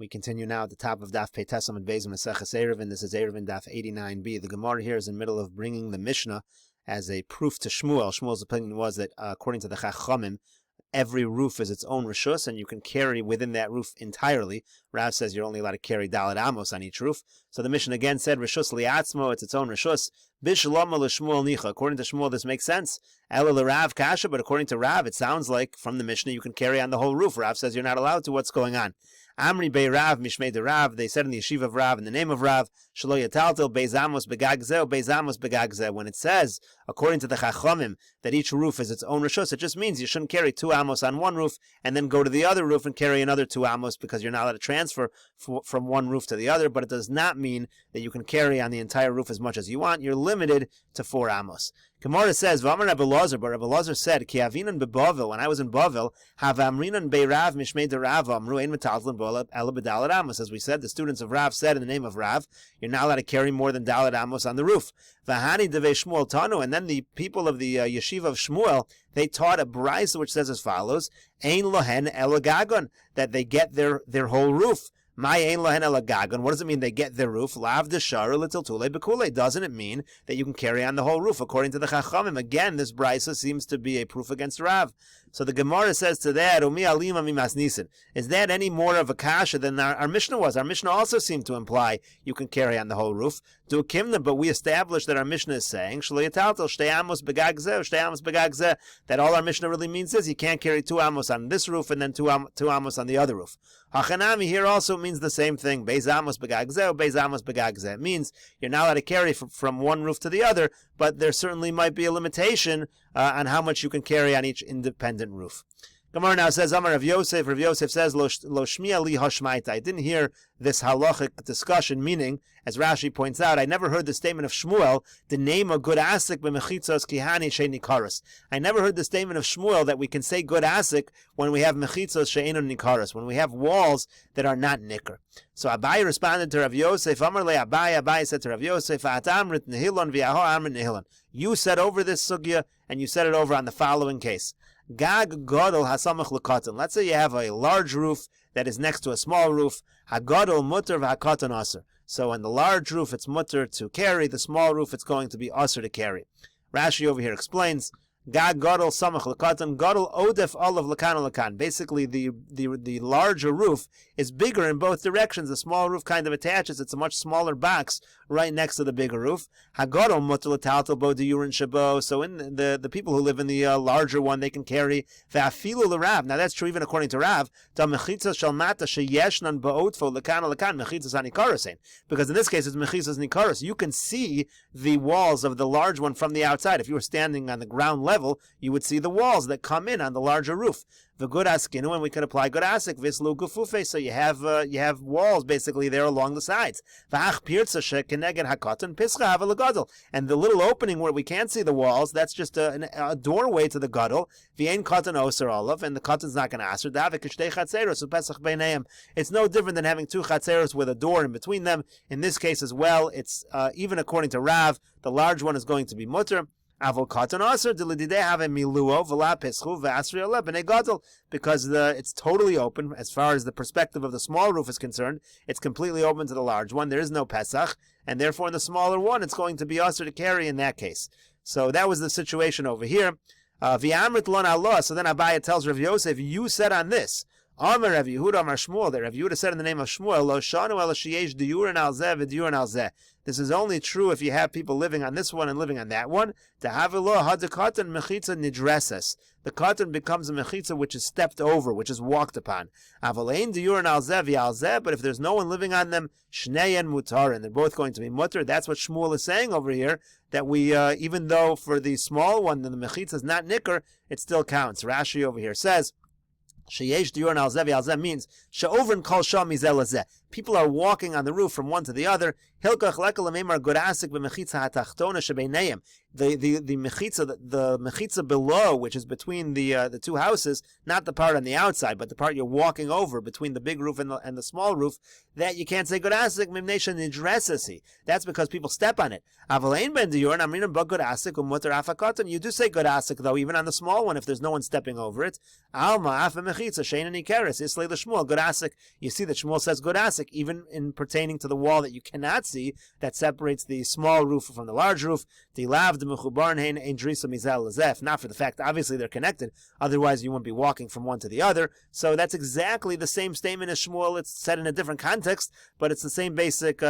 We continue now at the top of Daf Peites and Beis Meseches Eruvin. This is Eruvin Daf 89b. The Gemara here is in the middle of bringing the Mishnah as a proof to Shmuel. Shmuel's opinion was that according to the Chachamim, every roof is its own rishus, and you can carry within that roof entirely. Rav says you're only allowed to carry dalet amos on each roof. So the Mishnah again said rishus liatzmo, it's its own rishus. Bishlama l'Shmuel nicha. According to Shmuel, this makes sense. Ela l'Rav kasha, but according to Rav, it sounds like from the Mishnah you can carry on the whole roof. Rav says you're not allowed to. What's going on? Amri Bei Rav, Mishmei de Rav, they said in the yeshiva of Rav, in the name of Rav, Shelo Yataltel Beis Amos Begagzeh, Beis Amos Begagzeh. When it says, according to the Chachamim, that each roof is its own rishus, it just means you shouldn't carry 2 amos on one roof and then go to the other roof and carry another 2 amos because you're not allowed to transfer from one roof to the other, but it does not mean that you can carry on the entire roof as much as you want. You're limited to 4 amos. Gemara says, V'amar Rebbe Lazar, but Rebbe Lazar said, Ki avinan beBavel, when I was in Bavel, Havamrinan Bei Rav Mishmei de Rav Amru Ein Metaltlin Bo Ela B'Dalet Amos. As we said, the students of Rav said in the name of Rav, you're not allowed to carry more than Dalet Amos on the roof. V'hani Devei Shmuel Tanu, and then the people of the yeshiva of Shmuel, they taught a brisa which says as follows, Ein Lohen Ela Gagon, that they get their whole roof. My ein lahen ela gagon. What does it mean they get their roof? Lav deshara little tule bekule. Doesn't it mean that you can carry on the whole roof? According to the Chachamim, again, this brisa seems to be a proof against Rav. So the Gemara says to that, Umi alima mimas nisin. Is that any more of a kasha than our Mishnah was? Our Mishnah also seemed to imply you can carry on the whole roof. Do a kimna, but we established that our Mishnah is saying Shlo yataltel shtei amos begagzeh, shtei amos begagzeh. That all our Mishnah really means is you can't carry 2 amos on this roof and then 2 amos on the other roof. Hachanami here also means the same thing. Beis amos begagzeh, beis amos begagzeh. It means you're not allowed to carry from one roof to the other, but there certainly might be a limitation on how much you can carry on each independent roof. Gemara now says, Amar Rav Yosef. Rav Yosef says, Lo shmiya li hashmaita. I didn't hear this halachic discussion, meaning, as Rashi points out, I never heard the statement of Shmuel, the name of good asik b'mechitzos kihani she'en nikaros. I never heard the statement of Shmuel that we can say good asik when we have mechitzos she'en nikaros, when we have walls that are not nikar. So Abai responded to Rav Yosef, Amar le Abai, Abai said to Rav Yosef, At amrit nehilon v'yaho amrit nehilon. You said over this sugya, and you said it over on the following case. Gag gadol hasamach l'katan. Let's say you have a large roof that is next to a small roof. Hagadol mutter v'hakatan aser. So on the large roof it's mutter to carry, the small roof it's going to be aser to carry. Rashi over here explains, Gag gadol samach l'katan, gadol odef olav l'kan l'kan. Basically, the larger roof is bigger in both directions. The small roof kind of attaches. It's a much smaller box right next to the bigger roof. Hagadol mutter l'taltel bo diyurin shabo. So in the people who live in the larger one, they can carry v'afilu l'Rav. Now that's true even according to Rav. Da mechitzas shel mata sheyeshnan ba'otfo l'kan l'kan mechitzas anikarosein. Because in this case it's mechitzas nikaros. You can see the walls of the large one from the outside. If you were standing on the ground level, you would see the walls that come in on the larger roof. The good askinu, and we could apply good asik vislu gufufe. So you have walls basically there along the sides. And the little opening where we can't see the walls, that's just a doorway to the gadol. V'ein katan oser olav, and the katan's not going to aser. It's no different than having 2 chatzeros with a door in between them. In this case as well, it's even according to Rav, the large one is going to be mutter. Because it's totally open as far as the perspective of the small roof is concerned. It's completely open to the large one. There is no Pesach, and therefore in the smaller one it's going to be usher to carry in that case. So that was the situation over here. V'amrit lon Allah. So then Abaye tells Rav Yosef, you said on this. Amar Rav Yehuda Amar Shmuel, that Rav Yehuda said in the name of Shmuel, Lo shanu ela sheyesh diyurin al zeh v'diyurin al zeh. This is only true if you have people living on this one and living on that one. Tehavilo hadekatan mechitza nidreses. The cotton becomes a mechitza which is stepped over, which is walked upon. Avalein diyurin al zeh v'al zeh. But if there's no one living on them, shneyen mutarin. They're both going to be mutter. That's what Shmuel is saying over here. That we, even though for the small one the mechitza is not nicker, it still counts. Rashi over here says, Sheyesh diyurin al zeh v'al zeh means she'ovrin kol sham mizel lazeh. people are walking on the roof from one to the other. The mechitza below, which is between the two houses, not the part on the outside, but the part you're walking over between the big roof and the small roof, that you can't say godasik mimnesha nidresesi. That's because people step on it. You do say godasik though, even on the small one, if there's no one stepping over it. Godasik. You see that Shmuel says godasik, even in pertaining to the wall that you cannot see, that separates the small roof from the large roof. Not for the fact, obviously they're connected, otherwise you wouldn't be walking from one to the other. So that's exactly the same statement as Shmuel. It's said in a different context, but it's the same basic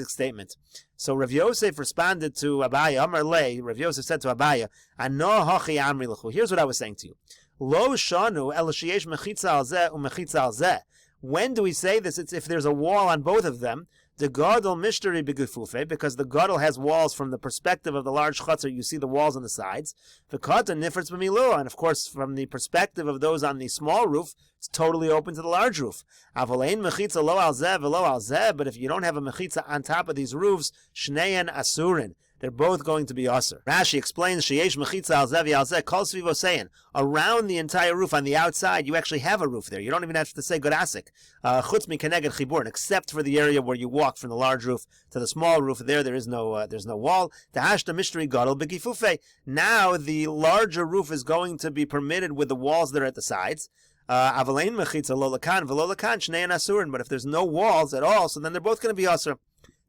statement. So Rav Yosef responded to Abaya, Amar Le, Rav Yosef said to Abaya, Ano hachi amri lechu. Here's what I was saying to you. Lo shanu el sheyesh mechitza al zeh umechitza al zeh. When do we say this? It's if there's a wall on both of them. The gadol mishteri begufufe, because the gadol has walls from the perspective of the large chutzner. You see the walls on the sides. The katan nifritz b'milu, and of course from the perspective of those on the small roof, it's totally open to the large roof. Avolain mechitza lo al zeh v'lo al zeh. But if you don't have a mechitza on top of these roofs, shneyan asurin, they're both going to be aser. Rashi explains, sheyesh mechitza al zevi al zeh kol svivo seyin. Around the entire roof on the outside, you actually have a roof there. You don't even have to say godasik. Chutz mi keneged chiburin, except for the area where you walk from the large roof to the small roof. There's no wall. Tahashta mishteri gadol begifufe. Now the larger roof is going to be permitted with the walls that are at the sides. Avalein mechitza lo lakan v'lo lakan shneyan asurin. But if there's no walls at all, so then they're both going to be aser.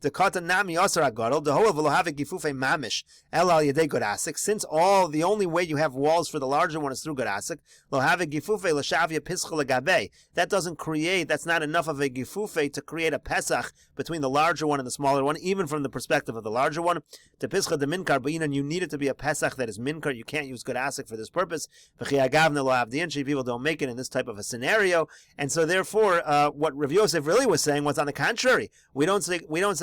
The katan nami asar agadol the whole v'lo havik gifufe mamish el al yedei godasik. Since the only way you have walls for the larger one is through godasik, lo havik gifufe l'shavya pischa legabe. That doesn't create. That's not enough of a gifufe to create a pesach between the larger one and the smaller one, even from the perspective of the larger one. To pischa de minkar b'inan, you need it to be a pesach that is minkar. You can't use godasik for this purpose. V'chiagavna lo avdian. People don't make it in this type of a scenario, and so therefore, what Rav Yosef really was saying was on the contrary. We don't say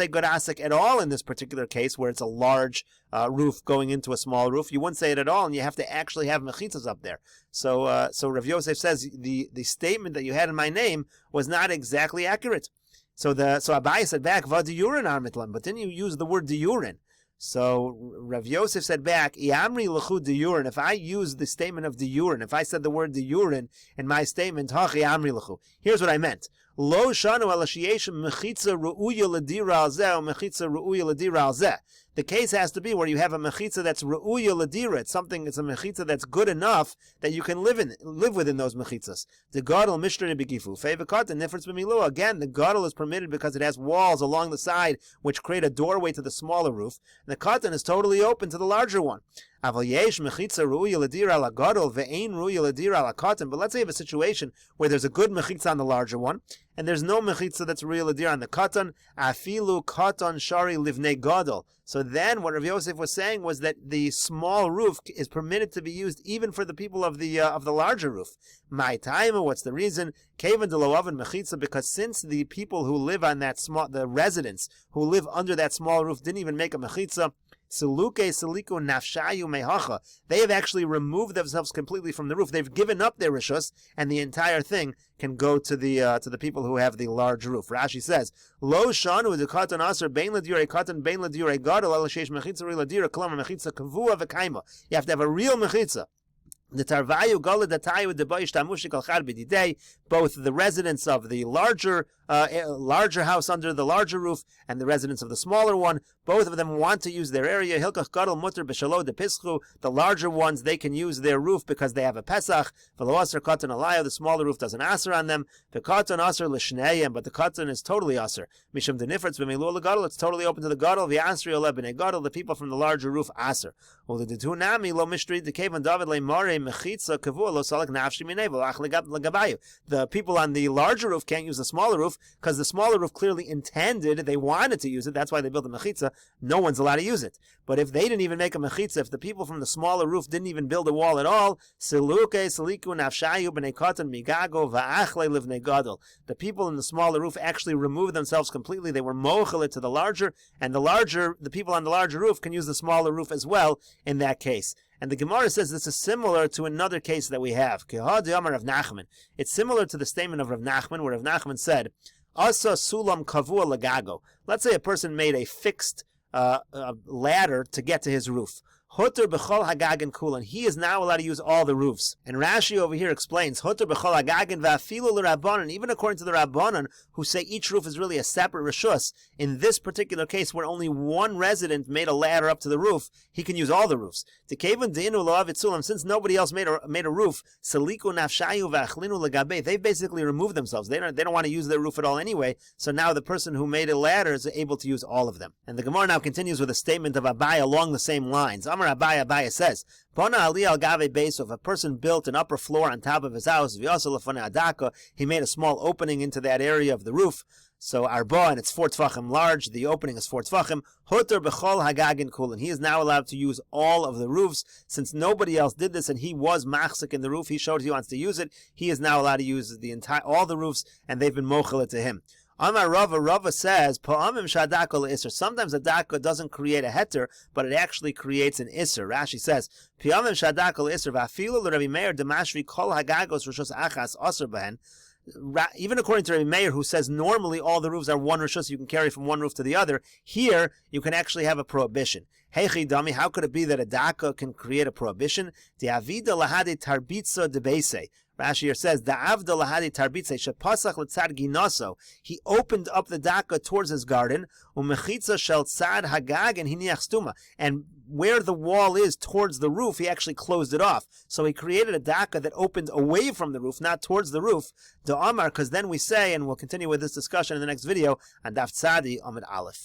godasik at all in this particular case, where it's a large roof going into a small roof. You wouldn't say it at all, and you have to actually have mechitzas up there. So Rav Yosef says the statement that you had in my name was not exactly accurate. So Abai said back, va diyurin armitlan, but then you use the word diyurin. So Rav Yosef said back, Iamri lechu diyurin. If I use the statement of diyurin, if I said the word diyurin in my statement, hachi amri lechu. Here's what I meant. Lo shanu ala sheyesh mechitza ru'uya ledira al zeh or mechitza ru'uya ledira al zeh. The case has to be where you have a mechitza that's ru'uya ledira. It's a mechitza that's good enough that you can live within those mechitzas. The gadol mishteri begifufe v'katan nifritz b'milu. Again, the gadol is permitted because it has walls along the side which create a doorway to the smaller roof. And the katan is totally open to the larger one. Aval yesh mechitza ru'uya ledira ala gadol ve'ein ru'uya ledira ala katan. But let's say you have a situation where there's a good mechitza on the larger one, and there's no mechitza that's ru'uya ledira on the katan. Afilu katan shari livnei gadol. So then what Rav Yosef was saying was that the small roof is permitted to be used even for the people of the larger roof. My time, what's the reason? Kevan de lo oven mechitza, because since the people who live on that the residents who live under that small roof didn't even make a mechitza, Siluke siliku nafshayu mehacha. They have actually removed themselves completely from the roof. They've given up their rishus, and the entire thing can go to the people who have the large roof. Rashi says, Lo shanu de katan aser bein ladire katan bein ladire gadol ala sheish mechitza ladire kalam mechitza kavua v'kaima. You have to have a real mechitza. The tarvayu gala datayu debayish tamushik al chad b'didei. Both the residents of the larger house under the larger roof and the residents of the smaller one, both of them want to use their area. Hilkach gadol mutter b'shalo de pischu. The larger ones, they can use their roof because they have a pesach. V'lo aser katan alayo. The smaller roof doesn't aser on them. The katan aser l'shneiim, but the katan is totally aser. Mishum denifritz b'milu l'gadol. It's totally open to the gadol. V'asri ole b'nei gadol. The people from the larger roof aser. Well, the tunami lo mishtri the kevan David le mare mechitza kavua lo salak nafshi minei v'lach legabayu. The people on the larger roof can't use the smaller roof because the smaller roof clearly intended, they wanted to use it. That's why they built a mechitza. No one's allowed to use it. But if they didn't even make a mechitza, if the people from the smaller roof didn't even build a wall at all, siluke siliku nafshayu b'nei katan migago va'achle livnei gadol. The people in the smaller roof actually removed themselves completely. They were mochalit to the larger, and the people on the larger roof can use the smaller roof as well in that case. And the Gemara says this is similar to another case that we have. It's similar to the statement of Rav Nachman, where Rav Nachman said, Asa sulam kavua lagago. Let's say a person made a fixed ladder to get to his roof. Hoter b'chol hagagen kulan. He is now allowed to use all the roofs. And Rashi over here explains, Hoter b'chol hagagen va'afilu l'rabbanan. Even according to the Rabbanan, who say each roof is really a separate reshus, in this particular case where only one resident made a ladder up to the roof, he can use all the roofs. Since nobody else made a roof, saliku nafshayu v'achlinu legabe. They basically removed themselves. They don't want to use their roof at all anyway. So now the person who made a ladder is able to use all of them. And the Gemara now continues with a statement of Abai along the same lines. Amar Abai says, Bona ali al gave beso. If a person built an upper floor on top of his house, he made a small opening into that area of the roof. So arba, and it's 4 tfachim large, the opening is 4 tfachim. Hoter b'chol hagagin kulin. He is now allowed to use all of the roofs. Since nobody else did this and he was machzik in the roof, he showed he wants to use it, he is now allowed to use all the roofs, and they've been mochel to him. Amar Rava says, sometimes a daka doesn't create a heter, but it actually creates an isser. Rashi says, even according to Rabbi Meir, who says normally all the roofs are one rishus, you can carry from one roof to the other, here you can actually have a prohibition. Hey Chidami, how could it be that a daka can create a prohibition? Rashi here says, he opened up the daka towards his garden, and where the wall is towards the roof, he actually closed it off. So he created a daka that opened away from the roof, not towards the roof. Because then we say, and we'll continue with this discussion in the next video, on Daf Tzadi Amid Aleph.